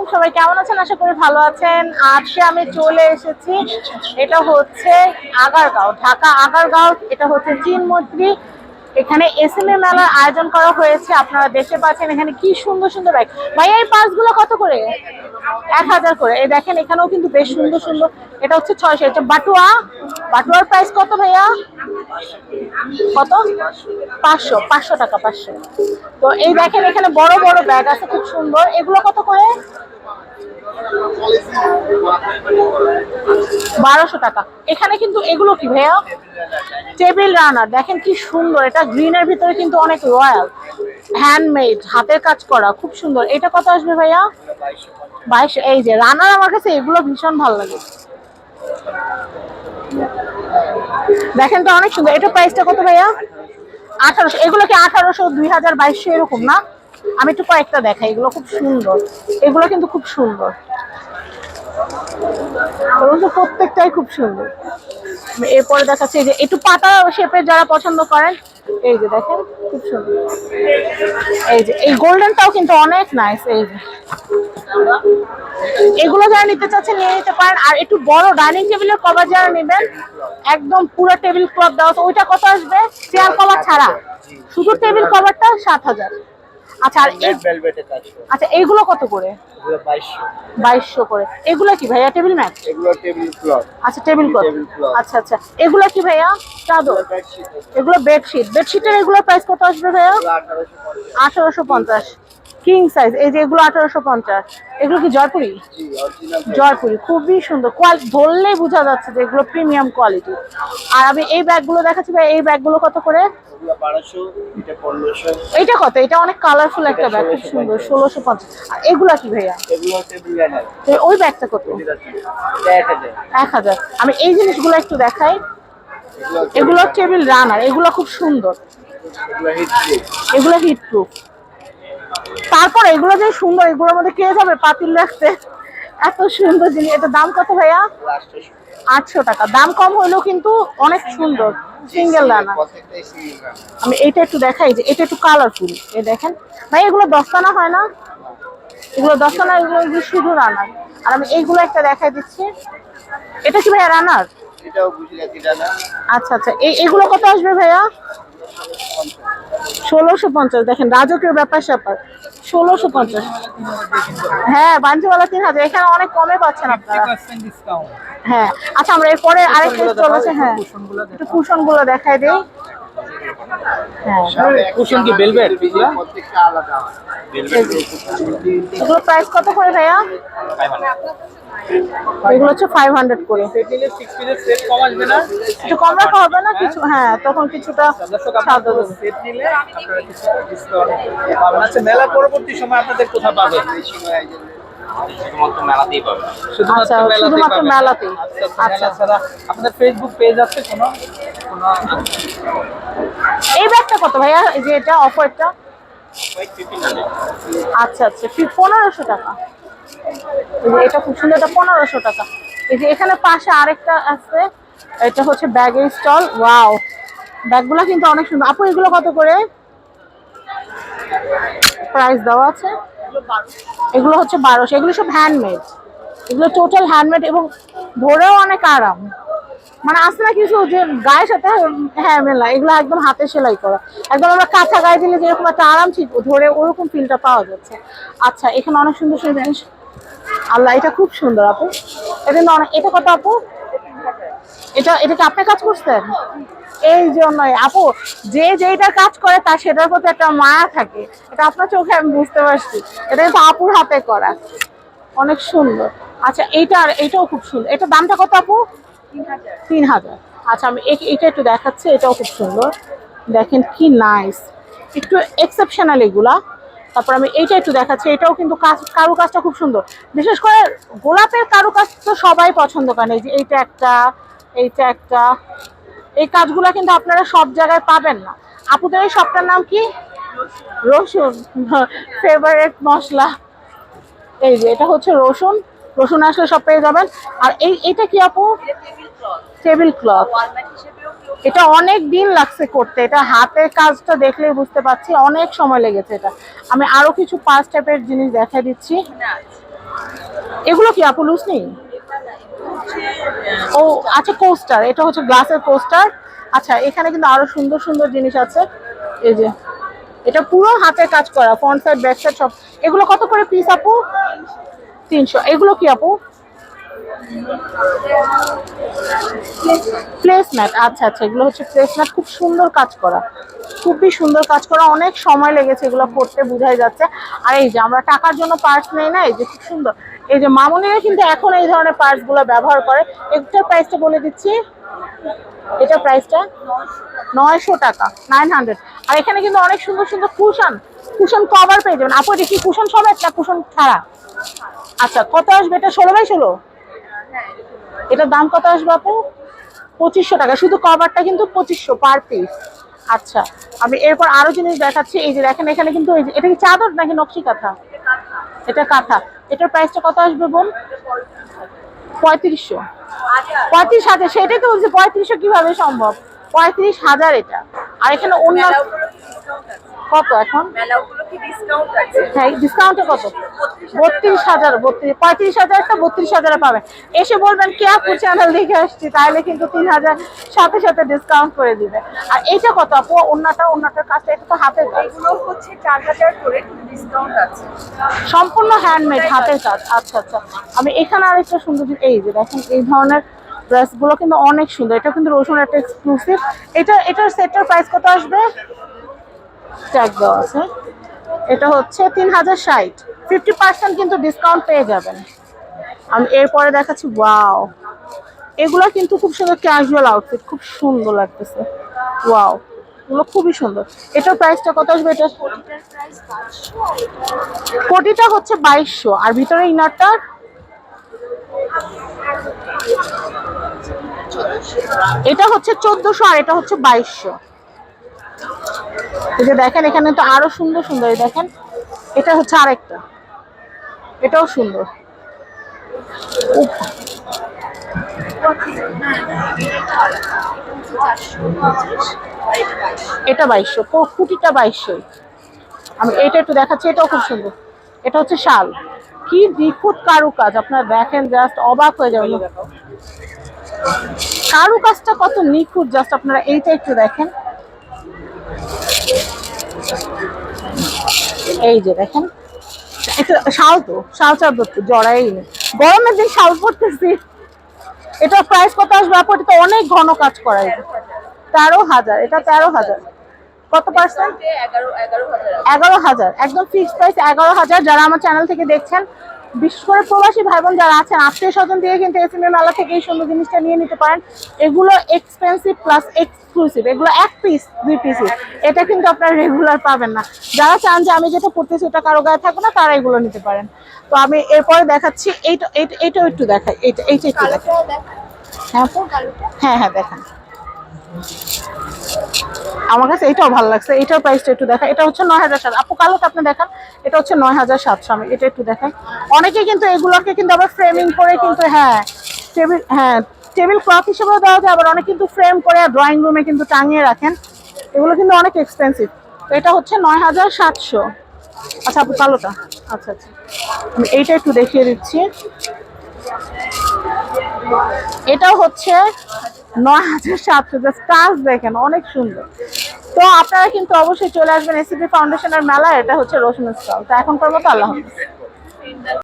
আলাইকুম, সবাই কেমন আছেন? আশা করি ভালো আছেন। আজকে আমি চলে এসেছি, এটা হচ্ছে আগারগাঁও, ঢাকা আগারগাঁও। এটা হচ্ছে চিনমন্ত্রী। এখানে এসএমএ মেলার আয়োজন করা হয়েছে। আপনারা দেখতে পাচ্ছেন এখানে কি সুন্দর সুন্দর ব্যাগ। ভাইয়া এই পার্সগুলো কত করে? 1000 করে। এই দেখেন এখানেও কিন্তু বেশ সুন্দর সুন্দর। এটা হচ্ছে 600। এটা বাটুয়া, বাটুয়ার প্রাইস কত ভাইয়া? কত? 500 টাকা, 500। তো এই দেখেন এখানে বড় বড় ব্যাগ আছে, খুব সুন্দর। এগুলো কত করে? 1200 টাকা। এখানে কিন্তু এগুলো কি ভাইয়া? Table runner. দেখেন কি সুন্দর, এটা গ্রিনের ভিতরে কিন্তু অনেক রয়্যাল, হ্যান্ডমেড, হাতের কাজ করা, খুব সুন্দর। এটা কত আসবে ভাইয়া? 2200। এই যে রানার, আমার কাছে এগুলো ভীষণ ভালো লাগে। দেখেন তো অনেক সুন্দর। এটা প্রাইসটা কত ভাইয়া? 1800। এগুলো কি 1800, 2000, 2200 এরকম না? আমি একটু কয়েকটা দেখাই, এগুলো খুব সুন্দর। এগুলো কিন্তু খুব সুন্দর, প্রত্যেকটাই খুব সুন্দর। এরপরে দেখাচ্ছে এই যে একটু পাতা শেপের, যারা পছন্দ করেন, এই যে দেখেন খুব সুন্দর। এই যে এই গোল্ডেনটাও কিন্তু অনেক নাইস। এই যে এগুলো যারা নিতে চাচ্ছেন নিয়ে নিতে পারেন। আর একটু বড় ডাইনিং টেবিলের কভার যারা নেবেন, একদম পুরো টেবিল ক্লথ দেওয়া, তো ওইটা কত আসবে? চেয়ার কভার ছাড়া শুধু টেবিল কভারটা 7000। আচ্ছা, আর আচ্ছা এইগুলো কত করে? 2200 করে। এগুলো কি ভাইয়া? Table mat? এগুলো টেবিল ক্লথ। আচ্ছা, টেবিল ক্লথ। আচ্ছা আচ্ছা, এগুলো কি ভাইয়া? চাদর? এগুলো বেডশিট। বেডশিটের এগুলো প্রাইস কত আসবে ভাইয়া? 1850। King size. এই যে এগুলো 1850। এগুলো কি জয়পুরি? জয়পুরি, খুবই সুন্দর কোয়ালিটি, ধরলেই বোঝা যাচ্ছে যে এগুলো প্রিমিয়াম কোয়ালিটি। আর আমি এই ব্যাগগুলো দেখাচ্ছি ভাই, এই ব্যাগগুলো কত করে? 1200, এটা 1500। এটা কত? এটা অনেক কালারফুল একটা ব্যাগ, খুব সুন্দর, 1650। আর এগুলা কি ভাইয়া? এগুলো টেবিল রানার। ওই ব্যাগটা কত? 1000। আমি এই জিনিসগুলো একটু দেখাই। এগুলো টেবিল রানার, এগুলো খুব সুন্দর, এগুলো হিট প্রুফ। তারপর এগুলো যে সুন্দর, এগুলোর মধ্যে কে যাবে পাতিল রাখতে? এত সুন্দর জিনিস। এটা দাম কত ভাইয়া? 800 টাকা। দাম কম হইলেও কিন্তু অনেক সুন্দর, সিঙ্গেল রানার। আমি এটা একটু দেখাই, যে এটা একটু কালারফুল। এই দেখেন ভাই, এগুলো দস্তানা হয় না? এগুলো দস্তানা, এগুলো শুধু রানার। আর আমি এইগুলো একটা দেখাই দিচ্ছি। এটা কি ভাইয়া রানার? এটাও গুজরাটি রানার। আচ্ছা আচ্ছা, এগুলো কত আসবে ভাইয়া? 1650। দেখেন রাজকীয় ব্যাপার স্যাপার, 1650। হ্যাঁ, বাঞ্জিওয়ালা 3000। এখানে অনেক কমে পাচ্ছেন আপনারা। হ্যাঁ, আচ্ছা আমরা এরপরে আরেকটা চলেছে। হ্যাঁ, একটু কুশন গুলো দেখাই দিই। হ্যাঁ, কুশন কি ভেলভেট? প্রত্যেকটা আলাদা হয়। এগুলো প্রাইস কত করে ভাইয়া? এগুলো হচ্ছে 500 করে। কম আসবে না? একটু কম রাখা হবে না কিছু? হ্যাঁ, তখন কিছুটা ছাড় দেবো। সেট নিলে আপনারা কিছু ডিসকাউন্ট পাবেন। আচ্ছা, মেলা পরবর্তী সময় আপনাদের কোথায় পাবেন? শুধুমাত্র মেলাতেই পাবেন। আচ্ছা, শুধুমাত্র মেলাতেই। আচ্ছা, ছাড়া আপনাদের ফেসবুক পেজ আছে কোনো? এই ব্যাগটা কত ভাইয়া? এই যে এটা অফারটা? আচ্ছা আচ্ছা, 1500 টাকা। এই যে এটা খুব সুন্দর, এটা 1500 টাকা। এই যে এখানে পাশে আরেকটা আছে, এটা হচ্ছে ব্যাগের স্টল। ওয়াও, ব্যাগগুলো কিন্তু অনেক সুন্দর। আপু এগুলো কত করে প্রাইস দেওয়া আছে? এগুলো হচ্ছে 1200। এগুলো সব হ্যান্ডমেড, এগুলো টোটাল হ্যান্ডমেড, এবং ধরেও অনেক আরাম। মানে আসে না কিছু যে গায়ের সাথে, হ্যাঁ মেলা, এগুলো একদম হাতে সেলাই করা, একদম আমরা কাঁচা গায়ে দিলে যেরকম একটা আরাম ঠিক ধরে ওরকম ফিলটা পাওয়া যাচ্ছে। আচ্ছা, এখানে অনেক সুন্দর সুন্দর জিনিস। আল্লাহ, এটা খুব সুন্দর আপু। এটা অনেক। এটা কত আপু? এটা কি আপনি কাজ করছেন? এই জন্যই আপু, যে যেটার কাজ করে তার সেটার প্রতি একটা মায়া থাকে। এটা আপনার চোখে আমি বুঝতে পারছি। এটা কিন্তু আপুর হাতে করা, অনেক সুন্দর। আচ্ছা, এইটাও খুব সুন্দর। এটা দামটা কত আপু? 3000। আচ্ছা, আমি এটা একটু দেখাচ্ছি। এটাও খুব সুন্দর, দেখেন কি নাইস, একটু এক্সেপশনাল এগুলা। তারপর আমি এইটা একটু দেখাচ্ছি। এটাও কিন্তু কারুকাজটা খুব সুন্দর। বিশেষ করে গোলাপের কারুকাজ তো সবাই পছন্দ করেন। এই যে এইটা একটা, এইটা একটা, এই কাজগুলো কিন্তু আপনারা সব জায়গায় পাবেন না। আপুদের এই শপটার নাম কি? রসুন, ফেভারিট মশলা। এই যে এটা হচ্ছে রসুন। রসুন আসলে সব পেয়ে যাবেন। আর এইটা কি আপু? Table cloth. এটা অনেক দিন লাগছে করতে, এটা হাতের কাজটা দেখলেই বুঝতে পারছি অনেক সময় লেগেছে এটা। আমি আরো কিছু পাঁচ টাইপের জিনিস দেখাই দিচ্ছি। এগুলো কি আপু লুজ নেই? ও আচ্ছা, কোস্টার, এটা হচ্ছে গ্লাসের কোস্টার। আচ্ছা, এখানে কিন্তু আরো সুন্দর সুন্দর জিনিস আছে। এই যে এটা পুরো হাতে কাজ করা, ফ্রন্ট সাইড ব্যাক সাইড সব। এগুলো কত করে পিস আপু? 300। এগুলো কি আপু? প্লেসম্যাট। আচ্ছা আচ্ছা, এগুলো হচ্ছে প্লেসম্যাট, খুব সুন্দর কাজ করা, খুবই সুন্দর কাজ করা, অনেক সময় লেগেছে এগুলো করতে, বোঝাই যাচ্ছে। আর এই যে আমরা টাকার জন্য পার্স নেই না, এই যে খুব সুন্দর, এই যে মামুনিরা কিন্তু এখন এই ধরনের পার্স গুলো ব্যবহার করে। এটার প্রাইসটা বলে দিচ্ছি, এটা প্রাইসটা 900 টাকা, 900। আর এখানে কিন্তু অনেক সুন্দর সুন্দর কুশন, কুশন কভার পেয়ে যাবেন আপু। এটা কি কুশন সমেত না কুশন ছাড়া? আচ্ছা, কত আসবে এটা? 16x16? এটার দাম কত আসবে আপু? 2500 টাকা। শুধু কভারটা কিন্তু 2500 পার পিস। আচ্ছা, আমি এরপর আরো জিনিস দেখাচ্ছি। এই যে দেখেন, এখানে কিন্তু এই যে, এটা কি চাদর নাকি নকশি কাঁথা? এটা কাঁথা। এটার প্রাইসটা কত আসবে বোন? 3500। 35,000? সেটাই তো বলছি, 3500 কিভাবে সম্ভব? 35,000 এটা। আর এখানে অন্য কত এখন? হ্যাঁ, ডিসকাউন্টে কত? 32,000। 35,000টা 32,000 পাবে। এসে বলবেন কে আপু চ্যানেল দেখে আসছি, তাহলে কিন্তু 3,000 সাথে সাথে ডিসকাউন্ট করে দিবে। আর এইটা কত আপু? অন্যটার কাছে, এটা তো হাতের কাজ। এগুলো হচ্ছে 4,000 করে, ডিসকাউন্ট আছে। সম্পূর্ণ হ্যান্ডমেড, হাতের কাজ। আচ্ছা আচ্ছা, আমি এখানে আরেকটা সুন্দর এই যে দেখেন, এই ধরনের ড্রেস গুলো কিন্তু অনেক সুন্দর। এটা কিন্তু রসুন একটা এক্সক্লুসিভ। এটার সেটটার প্রাইস কত আসবে? ট্যাগ দেওয়া আছে। এটা হচ্ছে 3060, 50% কিন্তু ডিসকাউন্ট পেয়ে যাবেন। আমি এরপরে দেখাচ্ছি, ওয়াও, এগুলো কিন্তু খুব সুন্দর ক্যাজুয়াল আউটফিট, খুব সুন্দর লাগতেছে। ওয়াও, এগুলো খুবই সুন্দর। এটার প্রাইসটা কত আসবে? এটা কোটিটা হচ্ছে 2200, আর ভিতরে ইনারটার এটা হচ্ছে 1400, আর এটা হচ্ছে 2200। এই যে দেখেন, এখানে তো আরো সুন্দর সুন্দর, এই দেখেন, এটা হচ্ছে আরেকটা, এটাও সুন্দর। এটা 2200, কুটিটা 2200। আমি এটা একটু দেখাচ্ছি, এটাও খুব সুন্দর। এটা হচ্ছে শাল, কি নিখুঁত কারুকাজ, আপনারা দেখেন জাস্ট অবাক হয়ে যাবেন। কারুকাজটা কত নিখুঁত, জাস্ট আপনারা এইটা একটু দেখেন। এই যে দেখেন, এটা শাল, তো শাল চাদর তো জড়াই নেই, গরমের দিন শাল পরতেছি। এটা প্রাইস কত আসবে আপু? এটা তো অনেক ঘন কাজ করা। 13,000। এটা 13,000। কত পার্সেন্ট? 11,000, একদম ফিক্সড প্রাইস 11,000। যারা আমার চ্যানেল থেকে দেখছেন, বিশেষ করে প্রবাসী ভাই বোন যারা আছেন, আত্মীয় স্বজন দিয়ে কিন্তু এসএমএ মেলা থেকে এই সুন্দর জিনিসটা নিয়ে নিতে পারেন। এগুলো এক্সপেন্সিভ প্লাস এক্সক্লুসিভ, এগুলো 1 পিস 2 পিসই, এটা কিন্তু আপনারা রেগুলার পাবেন না। যারা চান যে আমি যেটা পড়তেছি ওটা কারো গায়ে থাকবে না, তারা এগুলো নিতে পারেন। তো আমি এরপরে দেখাচ্ছি, এইটাও একটু দেখাই, এইটা একটু দেখাই। হ্যাঁ হ্যাঁ হ্যাঁ, দেখান। আমার কাছে এটাও ভালো লাগছে, এটার প্রাইসটা একটু দেখা। এটা হচ্ছে 9,700। আপু কালোটা আপনি দেখান, এটা হচ্ছে 9,700। আমি এটা একটু দেখাই। অনেকে কিন্তু এগুলোকে কিন্তু আবার ফ্রেমিং করে কিন্তু, হ্যাঁ টেবিল ক্লথ হিসেবেও দেওয়া যায়, আবার অনেক কিন্তু ফ্রেম করে ড্রয়িং রুমে কিন্তু টাঙিয়ে রাখেন। এগুলো কিন্তু অনেক এক্সপেন্সিভ। তো এটা হচ্ছে 9,700। আচ্ছা আপু কালোটা, আচ্ছা আচ্ছা, আমি এইটা একটু দেখিয়ে দিচ্ছি। এটাও হচ্ছে 9,700। জাস্ট কাজ দেখেন, অনেক সুন্দর। তো আপনারা কিন্তু অবশ্যই চলে আসবেন এসিপি ফাউন্ডেশনের মেলা। এটা হচ্ছে রসুন স্টল। তো এখনকার মতো আল্লাহ হাফেজ।